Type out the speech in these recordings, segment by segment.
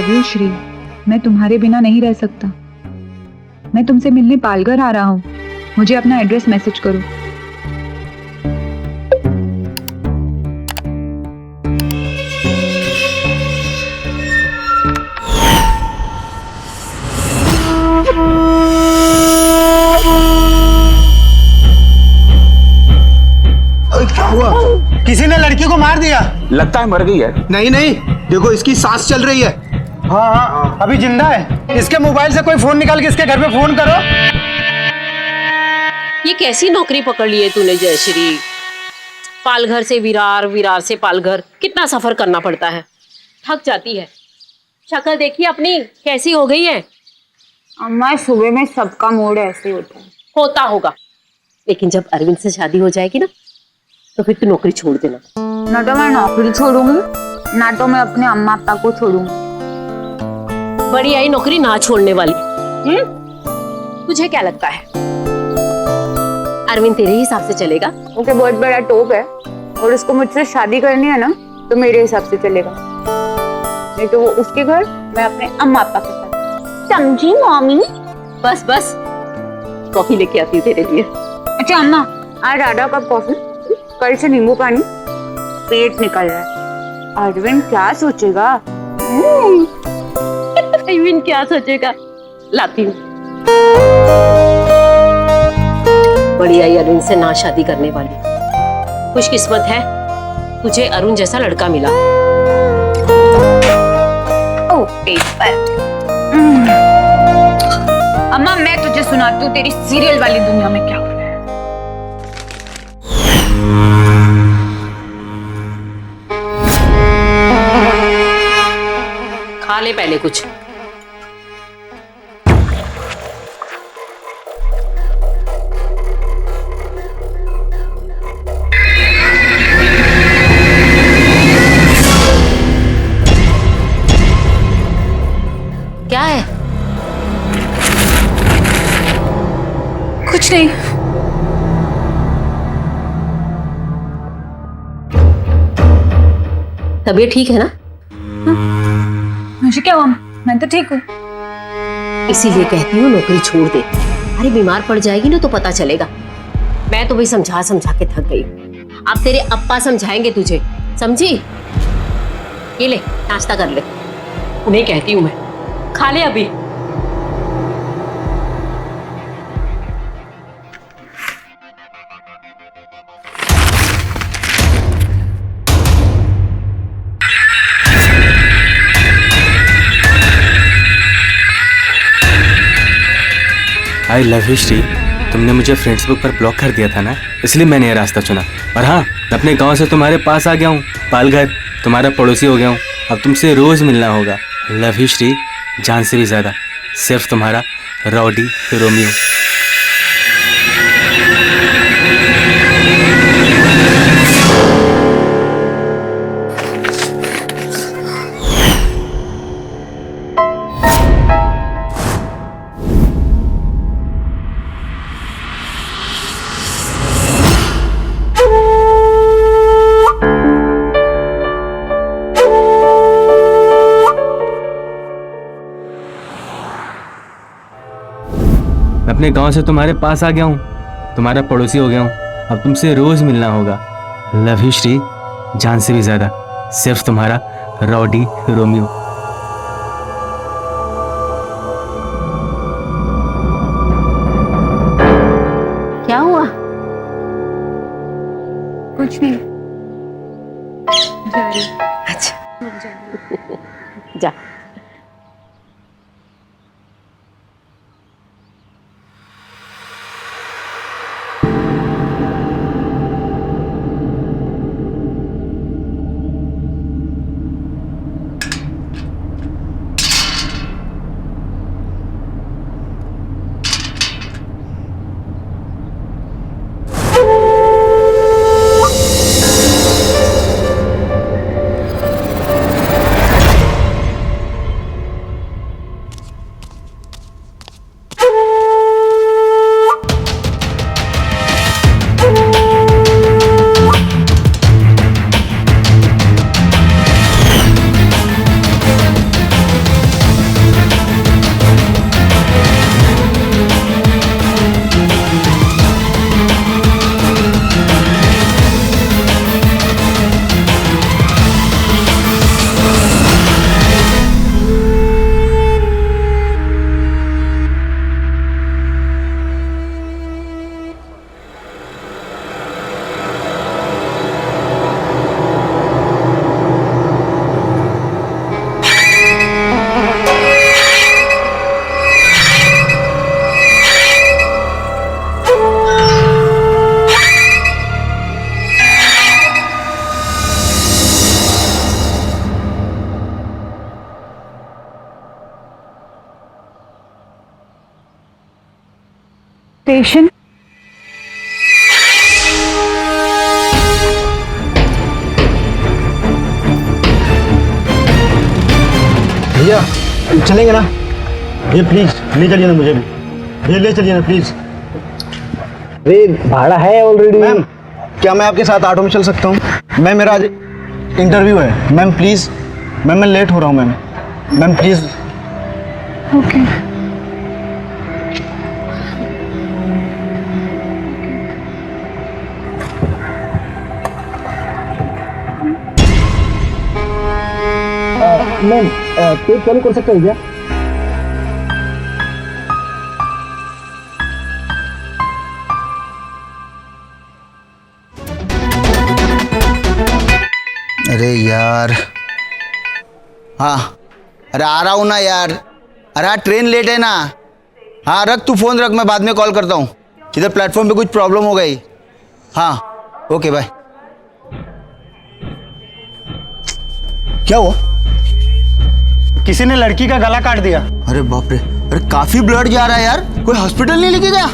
Love you Shri. मैं तुम्हारे बिना नहीं रह सकता। मैं तुमसे मिलने पालघर आ रहा हूँ। मुझे अपना एड्रेस मैसेज करो। क्या हुआ? किसी ने लड़की को मार दिया। लगता है मर गई है। नहीं नहीं, देखो इसकी सांस चल रही है। हाँ हाँ, अभी जिंदा है। इसके मोबाइल से कोई फोन निकाल के इसके घर पे फोन करो। ये कैसी नौकरी पकड़ ली है तूने जयश्री? पालघर से विरार, विरार से पालघर, कितना सफर करना पड़ता है। थक जाती है। शक्ल देखिए अपनी कैसी हो गई है। अम्मा सुबह में सबका मूड ऐसे होता है। होता होगा, लेकिन जब अरविंद से शादी हो जाएगी ना तो फिर तू नौकरी छोड़ देना। ना तो मैं नौकरी छोड़ूंगी, ना तो मैं अपने अम्मा पापा को छोड़ूंगी। बड़ी आई नौकरी ना छोड़ने वाली। तुझे क्या लगता है अरविंद तेरे हिसाब से चलेगा? उसे बहुत बड़ा टोप है और उसको मुझसे शादी करनी है ना तो मेरे हिसाब से चलेगा, नहीं तो वो उसके घर, मैं अपने अम्मा पापा के साथ। समझी मम्मी? बस बस, कॉफी लेके आती हूँ तेरे लिए। अच्छा अम्मा, आज आधा कप कॉफी, कल से नींबू पानी। पेट निकल रहा है। अरविंद क्या सोचेगा? अरविंद क्या सोचेगा? लाती हूँ। बड़ी आई अरुण से ना शादी करने वाली। खुशकिस्मत है तुझे अरुण जैसा लड़का मिला। ओ पेपर। अम्मा मैं तुझे सुनाती हूँ तेरी सीरियल वाली दुनिया में क्या हो रहा है। खा ले पहले कुछ। क्या है? कुछ नहीं। तबीयत ठीक है ना? मुझे क्या हुआ? मैं तो ठीक हूँ। इसीलिए कहती हूँ नौकरी छोड़ दे। अरे बीमार पड़ जाएगी ना तो पता चलेगा। मैं तो भाई समझा समझा के थक गई। अब तेरे अप्पा समझाएंगे तुझे, समझी? ये ले नाश्ता कर ले। उन्हें कहती हूँ मैं, खा ले अभी। I love you Shri. तुमने मुझे फेसबुक पर ब्लॉक कर दिया था ना, इसलिए मैंने ये रास्ता चुना। और हाँ, मैं अपने गांव से तुम्हारे पास आ गया हूँ, पालघर। तुम्हारा पड़ोसी हो गया हूँ। अब तुमसे रोज मिलना होगा। लव यू श्री, जान से भी ज्यादा। सिर्फ तुम्हारा रॉडी रोमियो। मैं अपने गांव से तुम्हारे पास आ गया हूँ, तुम्हारा पड़ोसी हो गया हूँ। अब तुमसे रोज मिलना होगा। लव यू श्री, जान से भी ज्यादा। सिर्फ तुम्हारा रॉडी रोमियो। क्या हुआ? कुछ नहीं। जा रही। अच्छा जा। स्टेशन? भैया चलेंगे ना? ये प्लीज ले चलिए ना मुझे भी, ये ले चलिए ना प्लीज। अरे भाड़ा है ऑलरेडी। मैम क्या मैं आपके साथ ऑटो में चल सकता हूँ? मैम मेरा आज इंटरव्यू है मैम, प्लीज मैम मैं लेट हो रहा हूँ मैम प्लीज। ओके। मैम पेट चालू कर सकते हैं क्या? अरे यार, हाँ अरे आ रहा हूँ ना यार। अरे हाँ ट्रेन लेट है ना। हाँ रख तू फ़ोन रख, मैं बाद में कॉल करता हूँ। इधर प्लेटफॉर्म पे कुछ प्रॉब्लम हो गई। हाँ ओके बाय। क्या हुआ? किसी ने लड़की का गला काट दिया। अरे बाप रे, अरे काफी ब्लड जा रहा है यार। कोई हॉस्पिटल नहीं लेके गया?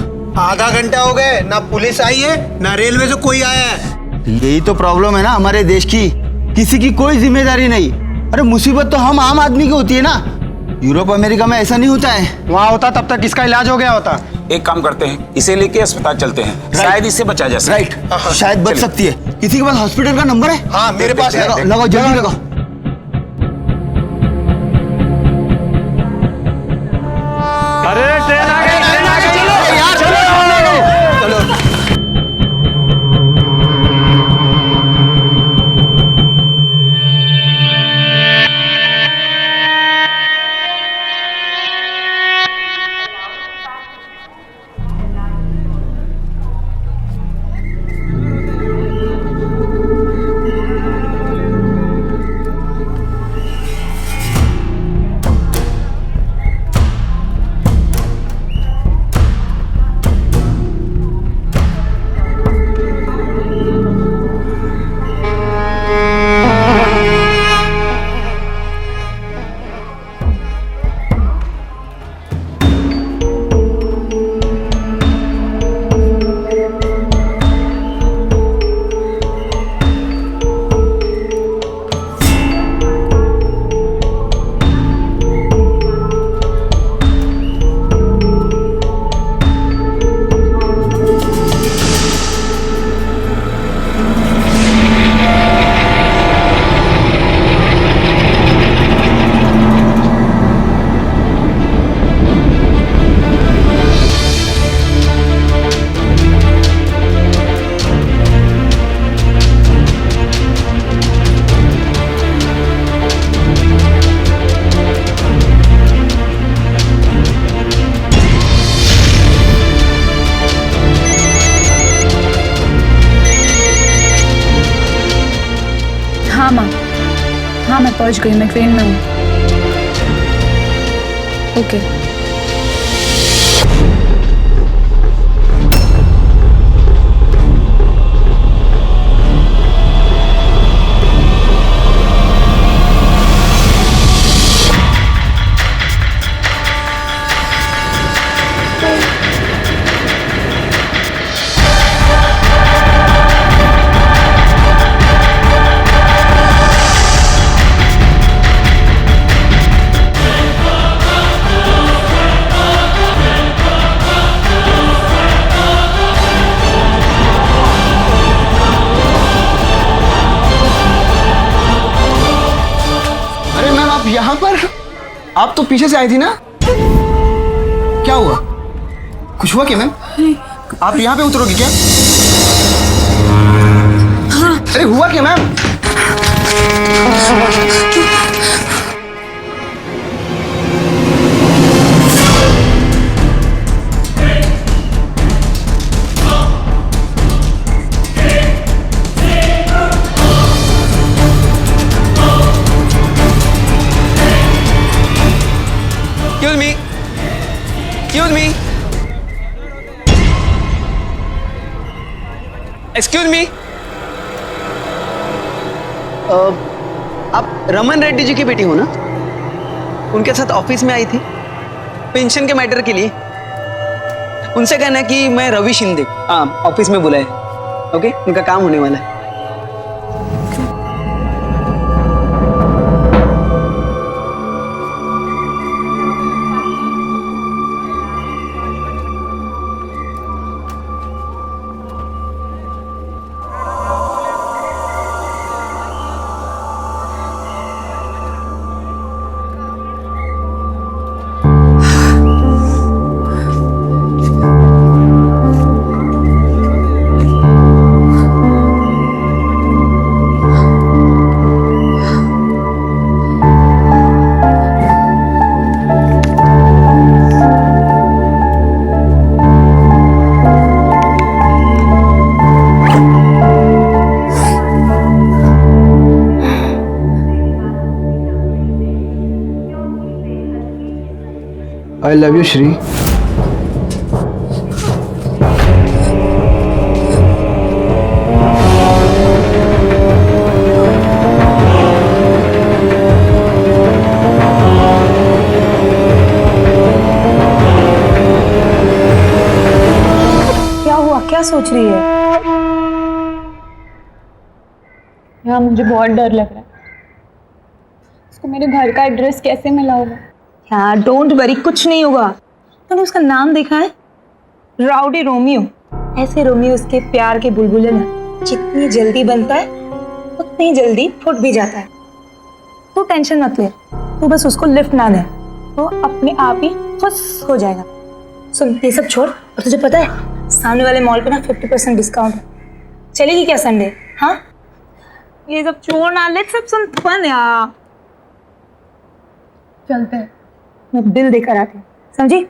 आधा घंटा हो गए, ना पुलिस आई है ना रेलवे से कोई आया है। यही तो प्रॉब्लम है ना हमारे देश की, किसी की कोई जिम्मेदारी नहीं। अरे मुसीबत तो हम आम आदमी की होती है ना। यूरोप अमेरिका में ऐसा नहीं होता है। वहाँ होता तब तक इसका इलाज हो गया होता। एक काम करते हैं, इसे लेके अस्पताल चलते हैं, शायद इससे बचा जा सके। राइट, शायद बच सकती है। किसी के पास हॉस्पिटल का नंबर है? हाँ मेरे पास है। लगाओ जल्दी लगाओ। अरे ट्रेन आ गई, ट्रेन आ गई, चलो यार चलो। हाँ मैं पहुंच गई, मैं ट्रेन में हूँ। ओके। यहाँ पर? आप तो पीछे से आई थी ना? क्या हुआ? कुछ हुआ क्या मैम? आप यहाँ पे उतरोगी क्या? हाँ। अरे हुआ क्या मैम? Excuse me. आप रमन रेड्डी जी की बेटी हो ना? उनके साथ ऑफिस में आई थी पेंशन के मैटर के लिए। उनसे कहना कि मैं रवि शिंदे ऑफिस में बुलाए। ओके, उनका काम होने वाला है। I love you, Shri. क्या हुआ, क्या सोच रही है? यार मुझे बहुत डर लग रहा है। उसको मेरे घर का एड्रेस कैसे मिला होगा? यार डोंट वरी, कुछ नहीं होगा। तूने उसका नाम देखा है? Rowdy Romeo. ऐसे रोमियो उसके प्यार के बुलबुल है ना, जितनी जल्दी बनता है उतनी जल्दी फूट भी जाता है। तू टेंशन मत ले, तू बस उसको लिफ्ट ना दे तो अपने आप ही खुश हो जाएगा। सुन, ये सब छोड़, और तुझे पता है सामने वाले मॉल पे ना 50% डिस्काउंट है। चलेगी क्या संडे? हाँ, ये सब छोड़ ना, लेट्स हैव सम फन यार। चलते हैं। मैं बिल देकर आती हूँ, समझी?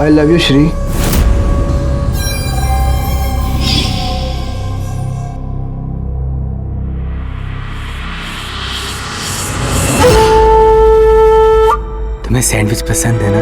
I love you, Shri. तुम्हें सैंडविच पसंद है ना?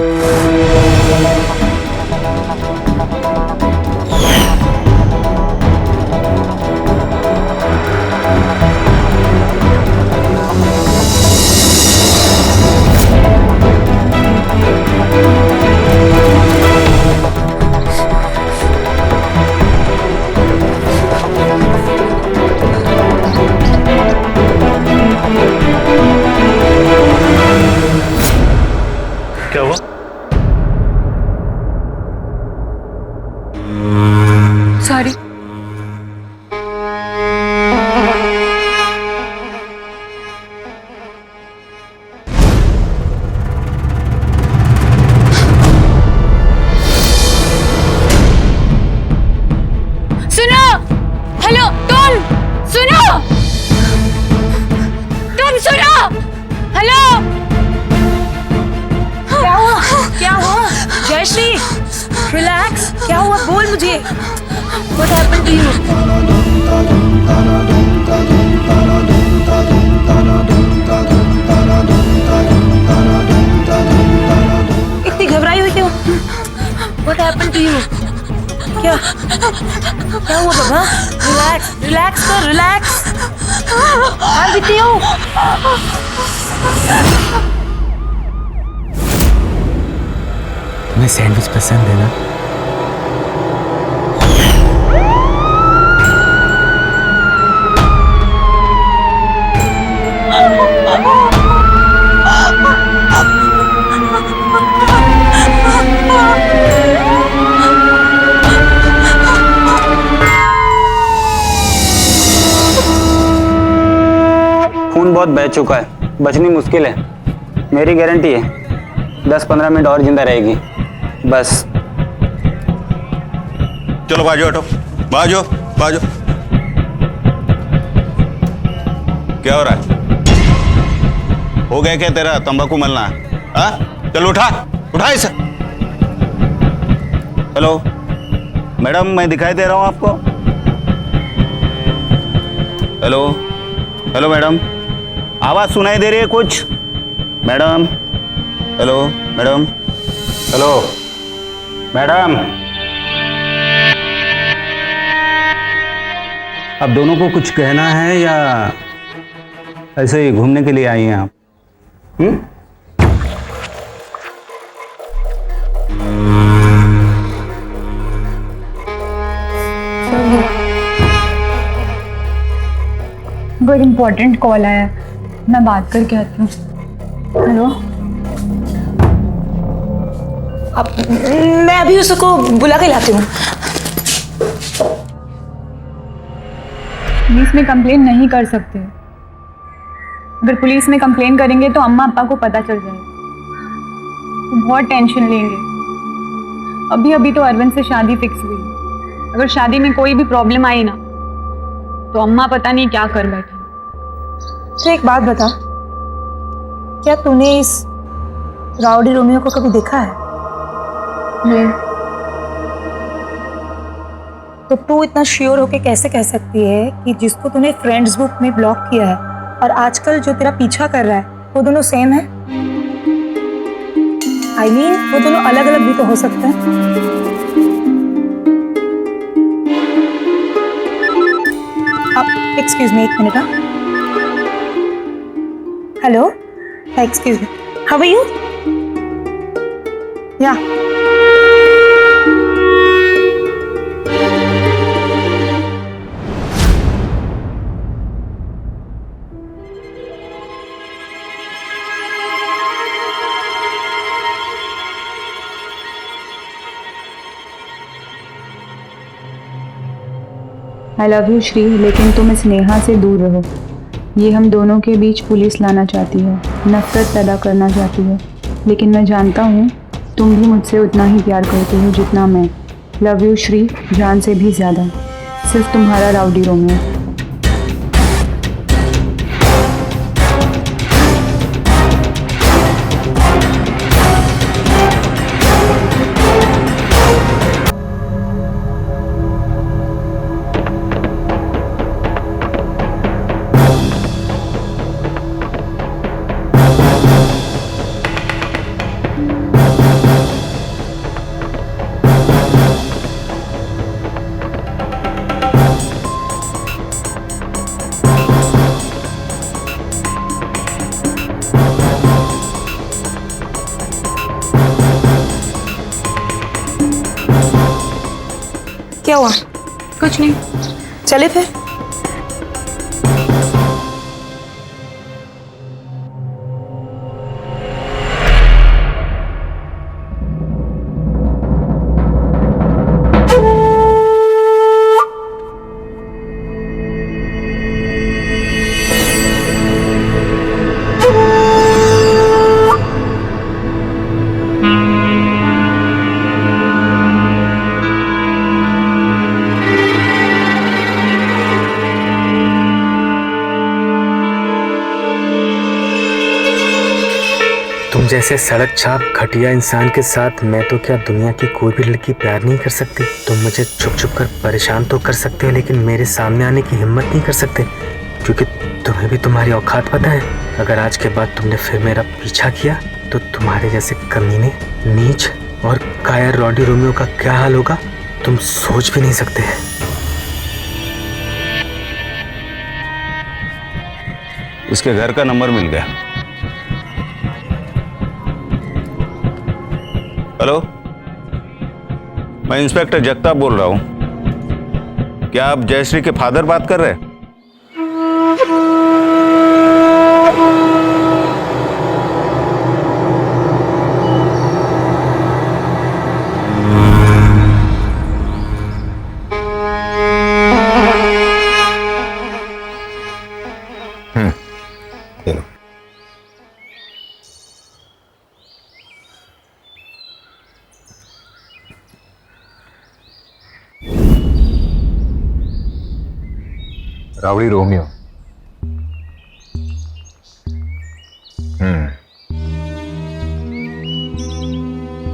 क्या हुआ? सॉरी। सुनो, हेलो, तुम सुनो, हेलो। क्या हुआ? क्या हुआ? जयश्री, रिलैक्स। क्या हुआ? बोल मुझे। What happened to you? इतनी घबराई हुई क्यों? What happened to you? क्या हुआ बाबा? रिलैक्स, रिलैक्स कर, रिलैक्स। हाँ जीती हूँ। तुम्हें सैंडविच पसंद है ना? खून बहुत बह चुका है, बचनी मुश्किल है। मेरी गारंटी है 10-15 मिनट और जिंदा रहेगी बस। चलो बाजो, हटो, बाजो बाजो। क्या हो रहा है? हो गया क्या तेरा तंबाकू मलना? हाँ, चलो उठा इसे। हेलो मैडम, मैं दिखाई दे रहा हूँ आपको? हेलो हेलो मैडम, आवाज सुनाई दे रही है कुछ? Madam, hello madam, hello madam. अब दोनों को कुछ कहना है या ऐसे ही घूमने के लिए आई हैं आप? बहुत इम्पोर्टेंट कॉल आया है, मैं बात करके आती हूँ। हेलो, अब मैं अभी उसको बुला के लाती हूँ। पुलिस में कंप्लेन नहीं कर सकते। अगर पुलिस में कंप्लेन करेंगे तो अम्मा अप्पा को पता चल जाएगा, तो बहुत टेंशन लेंगे। अभी अभी तो अरविंद से शादी फिक्स हुई, अगर शादी में कोई भी प्रॉब्लम आई ना तो अम्मा पता नहीं क्या कर बैठे। तो एक बात बता, क्या तूने इस राउडी रोमियो को कभी देखा है? नहीं। तो तू इतना श्योर होके कैसे कह सकती है कि जिसको तूने फ्रेंड्स बुक में ब्लॉक किया है और आजकल जो तेरा पीछा कर रहा है वो दोनों सेम है? I mean, वो दोनों अलग अलग भी तो हो सकते हैं। आप एक्सक्यूज मी, एक मिनट। हाँ, hello, excuse me, how are you? या आई लव यू श्री, लेकिन तुम इस नेहा से दूर रहो। ये हम दोनों के बीच पुलिस लाना चाहती है, नफरत पैदा करना चाहती है। लेकिन मैं जानता हूँ तुम भी मुझसे उतना ही प्यार करती हो जितना मैं। लव यू श्री, जान से भी ज़्यादा। सिर्फ तुम्हारा राउडी रोमियो। क्या हुआ? कुछ नहीं। चले फिर। तुम जैसे सड़क छाप घटिया इंसान के साथ मैं तो क्या दुनिया की कोई भी लड़की प्यार नहीं कर सकती। तुम मुझे छुप छुप कर परेशान तो कर सकते हो, लेकिन मेरे सामने आने की हिम्मत नहीं कर सकते, क्योंकि तुम्हें भी तुम्हारी औकात पता है। अगर आज के बाद तुमने फिर मेरा पीछा किया तो तुम्हारे जैसे कमीने, नीच और कायर रॉडी रोमियो का क्या हाल होगा तुम सोच भी नहीं सकते। इसके घर का नंबर मिल गया। हेलो, मैं इंस्पेक्टर जगताप बोल रहा हूं। क्या आप जयश्री के फादर बात कर रहे हैं? चलो। Rowdy Romeo.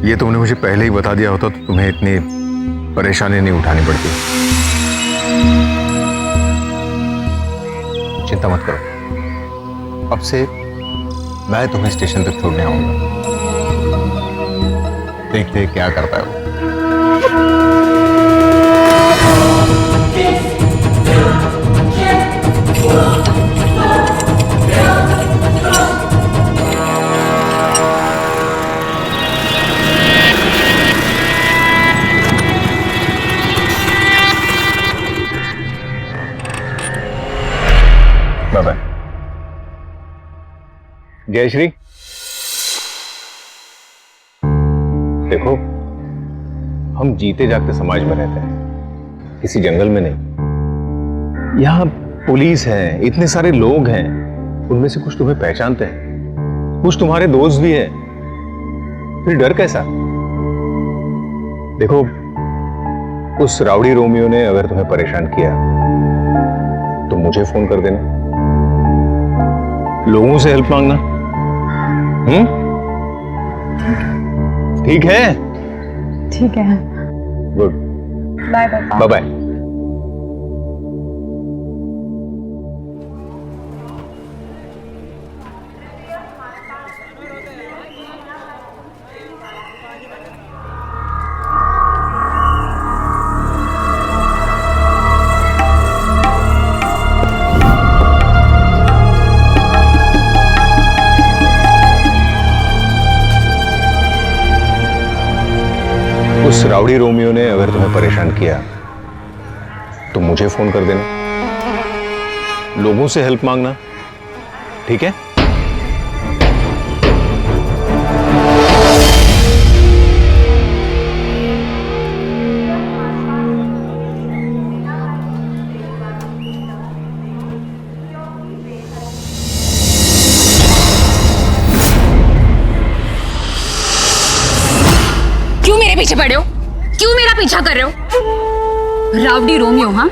ये तुमने मुझे पहले ही बता दिया होता तो तुम्हें इतनी परेशानी नहीं उठानी पड़ती। चिंता मत करो, अब से मैं तुम्हें स्टेशन तक छोड़ने आऊंगा। देखते क्या करता है वो। जयश्री, देखो हम जीते जागते समाज में रहते हैं, किसी जंगल में नहीं। यहाँ पुलिस है, इतने सारे लोग हैं, उनमें से कुछ तुम्हें पहचानते हैं, कुछ तुम्हारे दोस्त भी हैं, फिर डर कैसा? देखो, उस राउडी रोमियो ने अगर तुम्हें परेशान किया तो मुझे फोन कर देना, लोगों से हेल्प मांगना। ठीक है? ठीक है। गुड। बाय पापा। Bye bye. उस राउडी रोमियो ने अगर तुम्हें परेशान किया तो मुझे फोन कर देना, लोगों से हेल्प मांगना, ठीक है? क्यों मेरे पीछे पड़े हो? क्यों मेरा पीछा कर रहे हो? राउडी रोमियो, हाँ?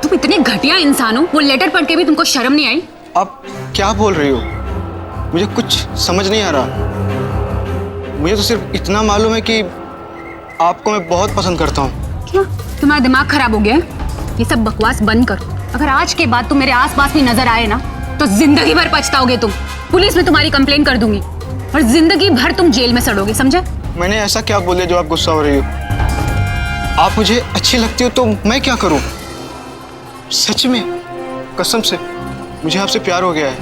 तुम इतने घटिया इंसान हो, वो लेटर पढ़ के भी तुमको शर्म नहीं आई? आप क्या बोल रही हो? मुझे कुछ समझ नहीं आ रहा। मुझे तो सिर्फ इतना मालूम है कि आपको मैं बहुत पसंद करता हूँ। क्या तुम्हारा दिमाग खराब हो गया है? ये सब बकवास बंद करो। अगर आज के बाद तुम मेरे आसपास भी नजर आए ना तो जिंदगी भर पछताओगे तुम। पुलिस में तुम्हारी कंप्लेन कर दूंगी और जिंदगी भर तुम जेल में सड़ोगे, समझे? मैंने ऐसा क्या बोल दिया जो आप गुस्सा हो रही हो? आप मुझे अच्छी लगती हो तो मैं क्या करूं? सच में, कसम से मुझे आपसे प्यार हो गया है।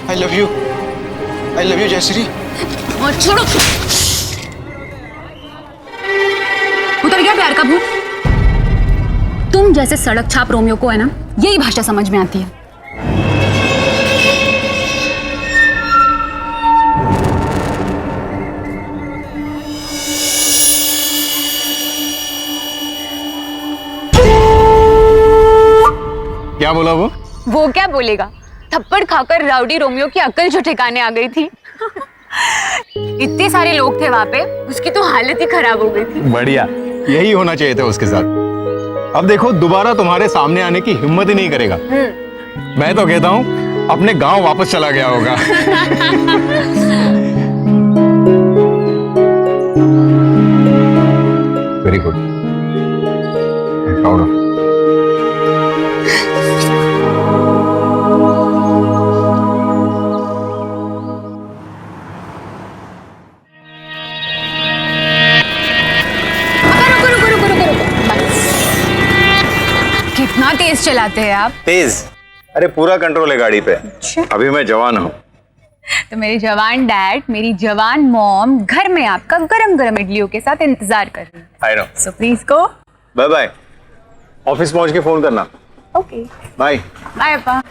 I love you Jayashree. और छोड़ो, उतर गया प्यार का भूत? तुम जैसे सड़क छाप रोमियो को है ना, यही भाषा समझ में आती है। क्या बोला वो? वो क्या बोलेगा? थप्पड़ खाकर राउडी रोमियो की अकल जो ठिकाने आ गई थी। इतने सारे लोग थे वहां पे, उसकी तो हालत ही खराब हो गई थी। बढ़िया, यही होना चाहिए था उसके साथ। अब देखो, दोबारा तुम्हारे सामने आने की हिम्मत ही नहीं करेगा। मैं तो कहता हूँ अपने गांव वापस चला गया होगा। Very good, proud of. कितना तेज चलाते हैं आप? तेज? अरे पूरा कंट्रोल है गाड़ी पे। अभी मैं जवान हूँ। तो मेरे जवान डैड, मेरी जवान मॉम घर में आपका गरम गरम इडलियों के साथ इंतजार कर रही है। I know. So please go. Bye bye. Office पहुंच के फोन करना। Okay, bye. बाय पापा।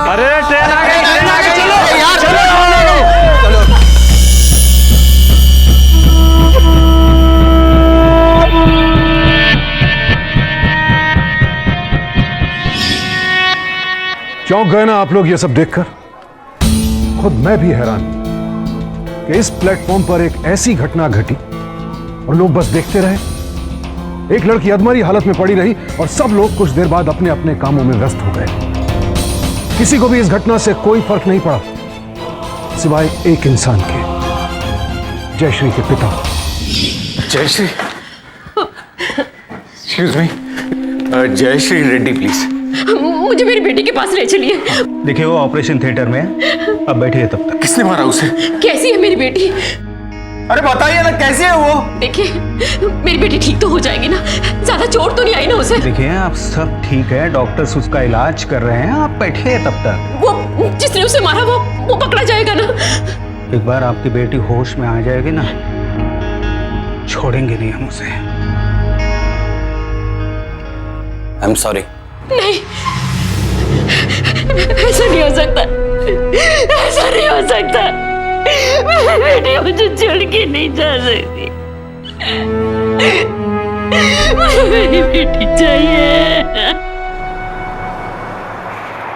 अरे ट्रेन आ गई, चलो यार, चलो। चौंक गए ना आप लोग ये सब देखकर? खुद मैं भी हैरान कि इस प्लेटफॉर्म पर एक ऐसी घटना घटी और लोग बस देखते रहे। एक लड़की अधमरी हालत में पड़ी रही और सब लोग कुछ देर बाद अपने अपने कामों में व्यस्त हो गए। किसी को भी इस घटना से कोई फर्क नहीं पड़ा सिवाय एक इंसान के, जयश्री के पिता। Jayashree, excuse me, Jayashree Reddy please. मुझे मेरी बेटी के पास ले चलिए। देखिए वो ऑपरेशन थिएटर में है, अब बैठिए तब तक। किसने मारा उसे? कैसी है मेरी बेटी? अरे बताइए ना, कैसी है वो? देखिए, मेरी बेटी ठीक तो हो जाएगी ना, ज्यादा चोट तो नहीं आई ना उसे? देखिए आप सब ठीक है, डॉक्टर्स उसका इलाज कर रहे हैं, आप बैठिए तब तक। वो जिसने उसे मारा वो पकड़ा जाएगा ना? एक बार आपकी बेटी होश में आ जाएगी ना, छोड़ेंगे नहीं हम उसे। I am sorry. नहीं, ऐसा नहीं हो सकता, ऐसा नहीं हो सकता। मेरी बेटी मुझे छोड़ के नहीं जा सकती, मुझे मेरी बेटी चाहिए।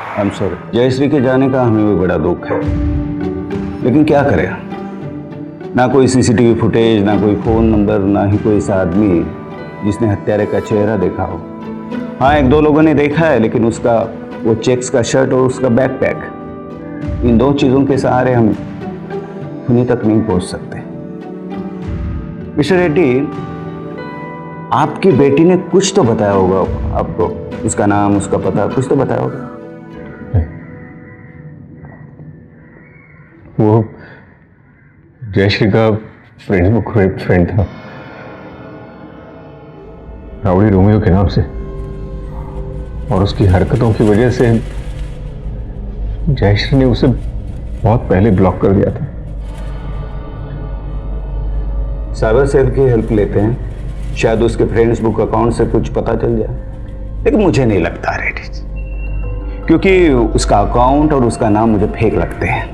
I am sorry. जयश्री के जाने का हमें भी बड़ा दुख है, लेकिन क्या करें, ना कोई सीसीटीवी फुटेज, ना कोई फोन नंबर, ना ही कोई ऐसा आदमी जिसने हत्यारे का चेहरा देखा हो। हाँ, एक दो लोगों ने देखा है, लेकिन उसका वो चेक्स का शर्ट और उसका बैकपैक, इन दो चीजों के सहारे हम उन्हीं तक नहीं पहुंच सकते। मिस्टर रेड्डी, आपकी बेटी ने कुछ तो बताया होगा आपको, उसका नाम, उसका पता, कुछ तो बताया होगा। वो जयश्री का फेसबुक पे फ्रेंड था, राउडी रोमियो के नाम से, और उसकी हरकतों की वजह से जयश्री ने उसे बहुत पहले ब्लॉक कर दिया था। साइबर सेल की हेल्प लेते हैं, शायद उसके फेसबुक अकाउंट से कुछ पता चल जाए, लेकिन मुझे नहीं लगता रेड्डी, क्योंकि उसका अकाउंट और उसका नाम मुझे फेक लगते हैं।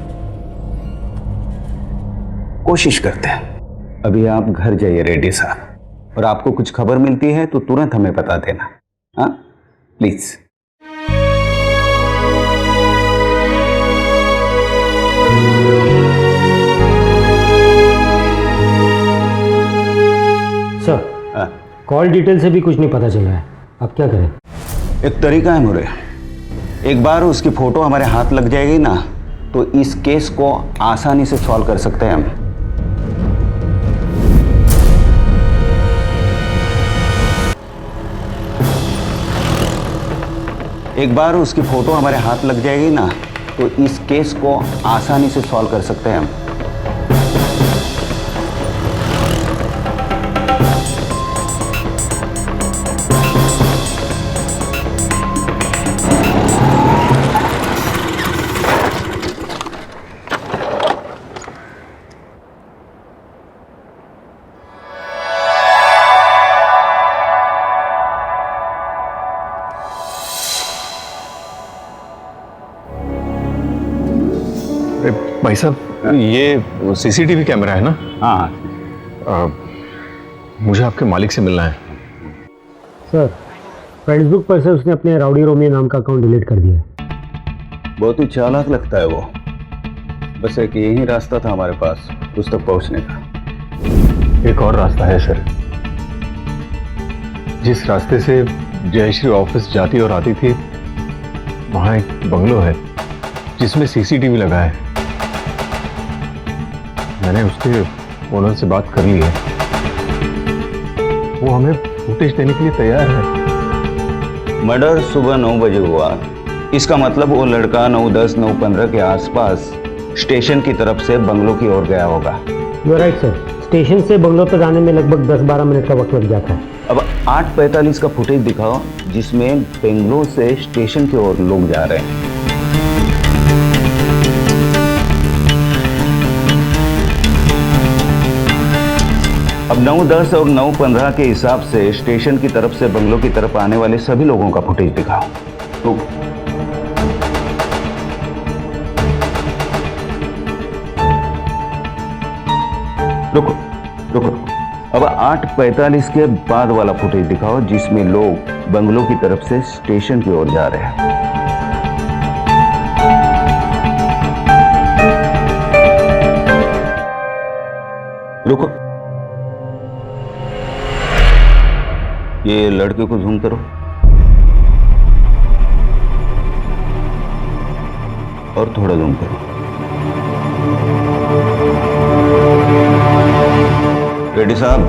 कोशिश करते हैं। अभी आप घर जाइए रेड्डी साहब, और आपको कुछ खबर मिलती है तो तुरंत हमें बता देना, हाँ प्लीज। सर, कॉल डिटेल से भी कुछ नहीं पता चला है, अब क्या करें? एक तरीका है मुरे, एक बार उसकी फोटो हमारे हाथ लग जाएगी ना, तो इस केस को आसानी से सॉल्व कर सकते हैं हम। एक बार उसकी फोटो हमारे हाथ लग जाएगी ना, तो इस केस को आसानी से सॉल्व कर सकते हैं हम। भाई साहब, ये सीसीटीवी कैमरा है ना? हाँ। मुझे आपके मालिक से मिलना है। सर, फेसबुक पर से उसने अपने राउडी रोमियो नाम का अकाउंट डिलीट कर दिया है। बहुत ही चालाक लगता है वो, बस एक यही रास्ता था हमारे पास उस तक पहुंचने का। एक और रास्ता है सर, जिस रास्ते से जयश्री ऑफिस जाती और आती थी, वहां एक बंगलो है जिसमें सीसीटीवी लगा है। मैंने उसके ओनर से बात कर ली है, वो हमें फुटेज देने के लिए तैयार है। मर्डर सुबह 9 बजे हुआ, इसका मतलब वो लड़का 9:10, 9:15 के आसपास स्टेशन की तरफ से बंगलो की ओर गया होगा। यू राइट सर, स्टेशन से बंगलो तक आने में लगभग 10-12 मिनट का वक्त लग जाता है। अब 8:45 का फुटेज दिखाओ जिसमें बेंगलोर से स्टेशन की ओर लोग जा रहे हैं। अब 9:10 और 9:15 के हिसाब से स्टेशन की तरफ से बंगलो की तरफ आने वाले सभी लोगों का फुटेज दिखाओ। तो रुको रुको, अब 8:45 के बाद वाला फुटेज दिखाओ जिसमें लोग बंगलो की तरफ से स्टेशन की ओर जा रहे हैं। रुको, ये लड़के को जूम करो और थोड़ा जूम करो। रेड्डी साहब,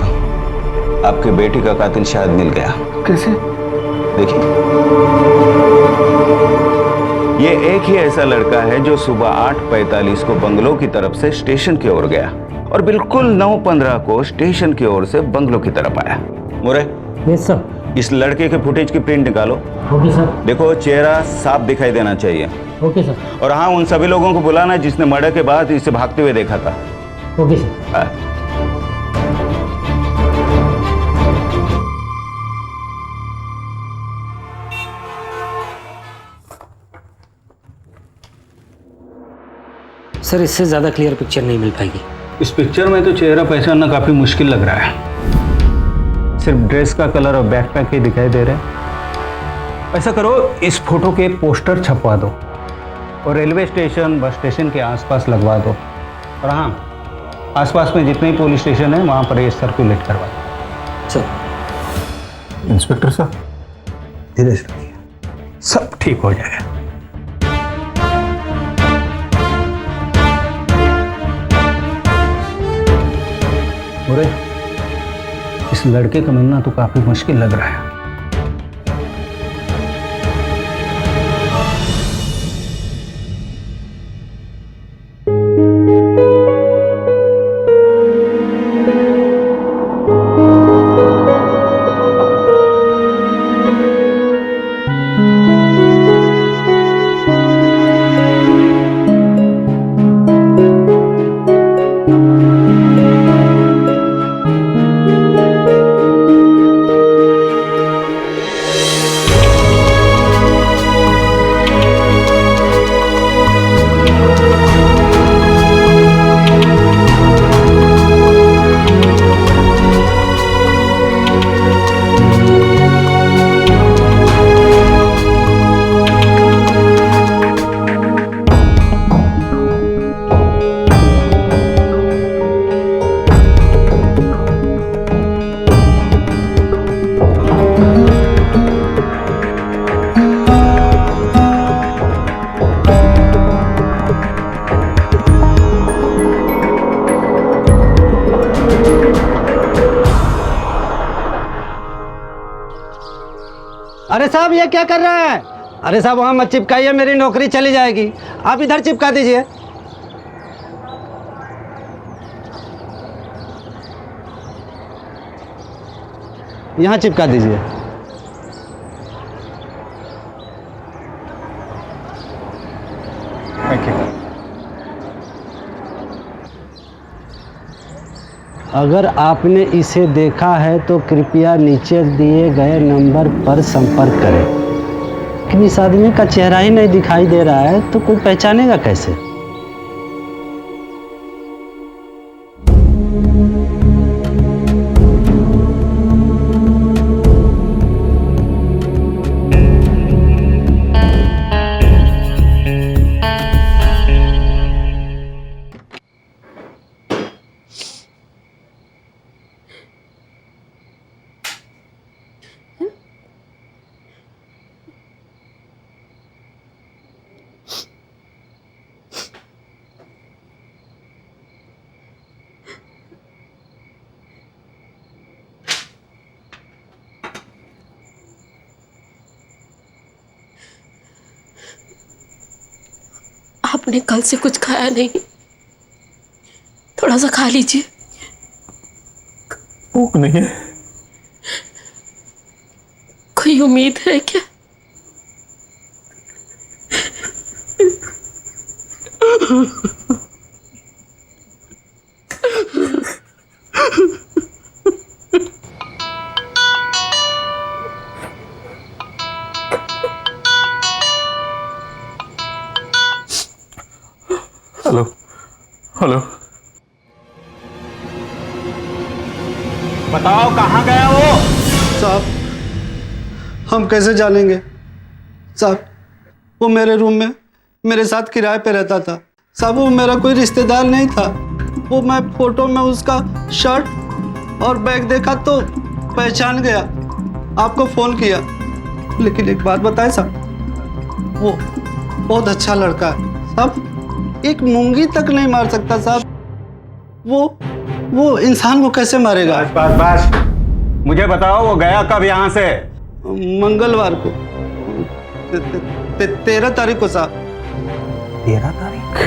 आपके बेटी का कातिल शायद मिल गया। कैसे? देखिए, ये एक ही ऐसा लड़का है जो सुबह 8:45 को बंगलो की तरफ से स्टेशन की ओर गया और बिल्कुल 9:15 को स्टेशन की ओर से बंगलो की तरफ आया। मुरे, यस सर, इस लड़के के फुटेज की प्रिंट निकालो। Okay sir. देखो चेहरा साफ दिखाई देना चाहिए। Okay sir. और हाँ, उन सभी लोगों को बुलाना जिसने मर्डर के बाद इसे भागते हुए देखा था। Okay sir. हाँ। सर इससे ज़्यादा क्लियर पिक्चर नहीं मिल पाएगी। इस पिक्चर में तो चेहरा पहचानना काफी मुश्किल लग रहा है। सिर्फ ड्रेस का कलर और बैकपैक ही दिखाई दे रहे हैं। ऐसा करो, इस फोटो के पोस्टर छपवा दो और रेलवे स्टेशन, बस स्टेशन के आसपास लगवा दो। और हाँ, आसपास में जितने ही पुलिस स्टेशन है वहां पर ये सर्कुलेट करवा दो। सर। इंस्पेक्टर साहब धीरे से रखिए, सब ठीक हो जाएगा। अरे इस लड़के का मिलना तो काफी मुश्किल लग रहा है। अरे साहब ये क्या कर रहा है? अरे साहब वहाँ मत चिपकाइए, मेरी नौकरी चली जाएगी। आप इधर चिपका दीजिए। यहाँ चिपका दीजिए। अगर आपने इसे देखा है तो कृपया नीचे दिए गए नंबर पर संपर्क करें। लेकिन इस आदमी का चेहरा ही नहीं दिखाई दे रहा है तो कोई पहचानेगा कैसे? आपने कल से कुछ खाया नहीं, थोड़ा सा खा लीजिए। भूख नहीं है। कोई उम्मीद है क्या? हेलो हेलो, बताओ कहाँ गया वो? साहब हम कैसे जानेंगे साहब, वो मेरे रूम में मेरे साथ किराए पे रहता था साहब। वो मेरा कोई रिश्तेदार नहीं था। वो मैं फोटो में उसका शर्ट और बैग देखा तो पहचान गया, आपको फ़ोन किया। लेकिन एक बात बताएं साहब, वो बहुत अच्छा लड़का है साहब, एक मूंगी तक नहीं मार सकता साहब। वो इंसान को कैसे मारेगा? बस बस बस, मुझे बताओ वो गया कब यहाँ से? मंगलवार को 13 तारीख को साहब। 13 तारीख?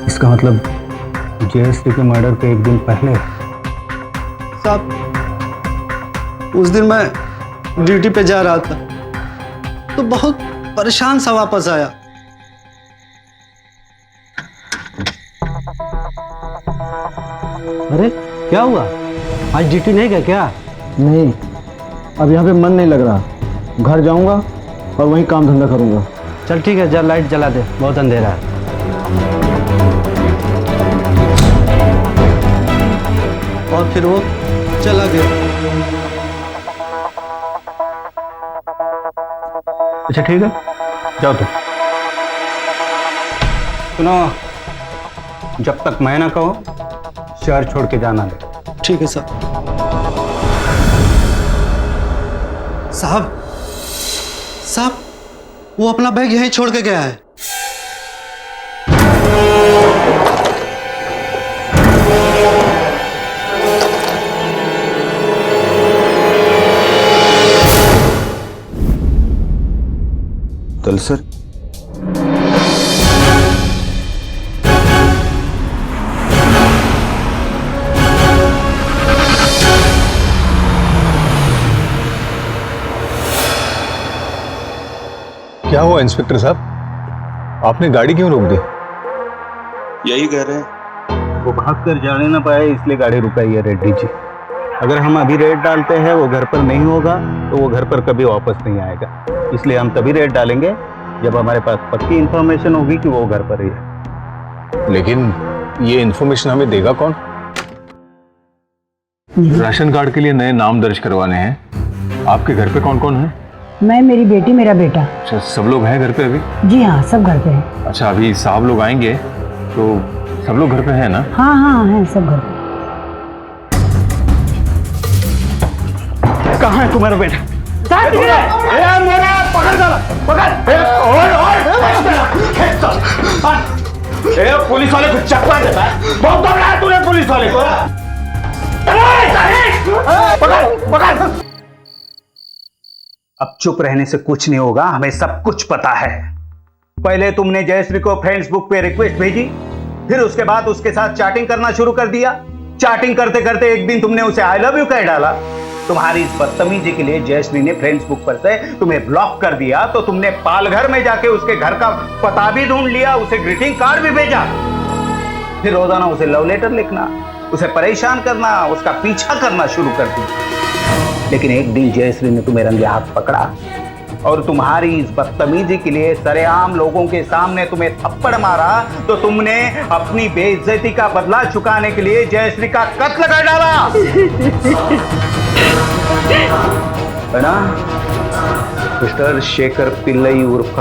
इसका मतलब जयश्री के मर्डर के एक दिन पहले साहब। उस दिन मैं ड्यूटी पे जा रहा था तो बहुत परेशान सा वापस आया। अरे क्या हुआ, आज ड्यूटी नहीं गया क्या? नहीं, अब यहाँ पे मन नहीं लग रहा। घर जाऊंगा और वहीं काम धंधा करूंगा। चल ठीक है, जा लाइट जला दे, बहुत अंधेरा है। और फिर वो चला गया। अच्छा ठीक है, जाओ तुम। सुनो, जब तक मैं ना कहो शहर छोड़ के जाना नहीं। ठीक है साहब। साहब साहब, वो अपना बैग यहीं छोड़ के गया है। तलसर, क्या हुआ इंस्पेक्टर साहब, आपने गाड़ी क्यों रोक दी? यही कह रहे हैं, वो भाग कर जाने ना पाए इसलिए गाड़ी रुकाई है रेड्डी जी। अगर हम अभी रेड डालते हैं वो घर पर नहीं होगा तो वो घर पर कभी वापस नहीं आएगा, इसलिए हम तभी रेड डालेंगे जब हमारे पास पक्की इंफॉर्मेशन होगी कि वो घर पर ही है। लेकिन ये इंफॉर्मेशन हमें देगा कौन? राशन कार्ड के लिए नए नाम दर्ज करवाने हैं। आपके घर पे कौन कौन है? मैं, मेरी बेटी, मेरा बेटा। अच्छा, सब लोग हैं घर पे अभी? जी हाँ, सब घर पे हैं। अच्छा, अभी साहब लोग आएंगे तो सब लोग घर पे हैं ना? हाँ हाँ हैं, सब घर पे। कहाँ है तुम्हारा बेटा? पुलिस वाले को चप्पा देता है, बहुत दौड़ रहा है तूने पुलिस वाले को। अब चुप रहने से कुछ नहीं होगा, हमें सब कुछ पता है। पहले तुमने जयश्री को फेसबुक पे रिक्वेस्ट भेजी, फिर उसके बाद उसके साथ चैटिंग करना शुरू कर दिया। चैटिंग करते करते एक दिन तुमने उसे आई लव यू कह डाला। तुम्हारी इस बदतमीजी के लिए जयश्री ने फेसबुक पर से तुम्हें ब्लॉक कर दिया, तो तुमने पालघर में जाके उसके घर का पता भी ढूंढ लिया, उसे ग्रीटिंग कार्ड भी भेजा, फिर रोजाना उसे लव लेटर लिखना, उसे परेशान करना, उसका पीछा करना शुरू कर दिया। लेकिन एक दिन जयश्री ने तुम्हें रंगे हाथ पकड़ा और तुम्हारी इस बदतमीजी के लिए सरेआम लोगों के सामने तुम्हें थप्पड़ मारा, तो तुमने अपनी बेइज्जती का बदला चुकाने के लिए जयश्री का कत्ल कर डाला, है ना मिस्टर शेखर पिल्लई उर्फ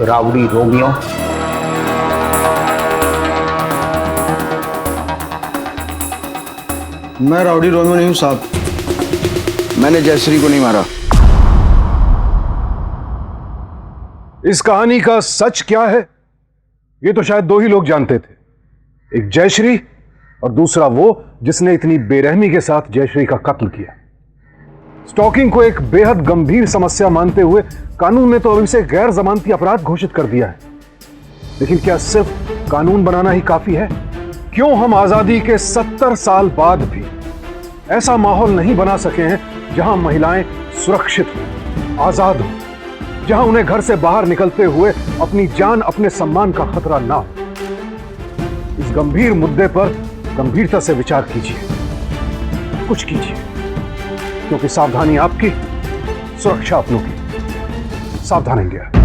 राउडी रोमियो? मैं राउडी रोमियो नहीं हूं साहब, मैंने जयश्री को नहीं मारा। इस कहानी का सच क्या है ये तो शायद दो ही लोग जानते थे, एक जयश्री और दूसरा वो जिसने इतनी बेरहमी के साथ जयश्री का कत्ल किया। स्टॉकिंग को एक बेहद गंभीर समस्या मानते हुए कानून ने तो अब इसे गैर जमानती अपराध घोषित कर दिया है। लेकिन क्या सिर्फ कानून बनाना ही काफी है? क्यों हम आजादी के 70 साल बाद भी ऐसा माहौल नहीं बना सके हैं जहां महिलाएं सुरक्षित हो, आजाद हो, जहां उन्हें घर से बाहर निकलते हुए अपनी जान, अपने सम्मान का खतरा ना हो? इस गंभीर मुद्दे पर गंभीरता से विचार कीजिए, कुछ कीजिए, क्योंकि सावधानी आपकी, सुरक्षा अपनों की। सावधान रहेंगे।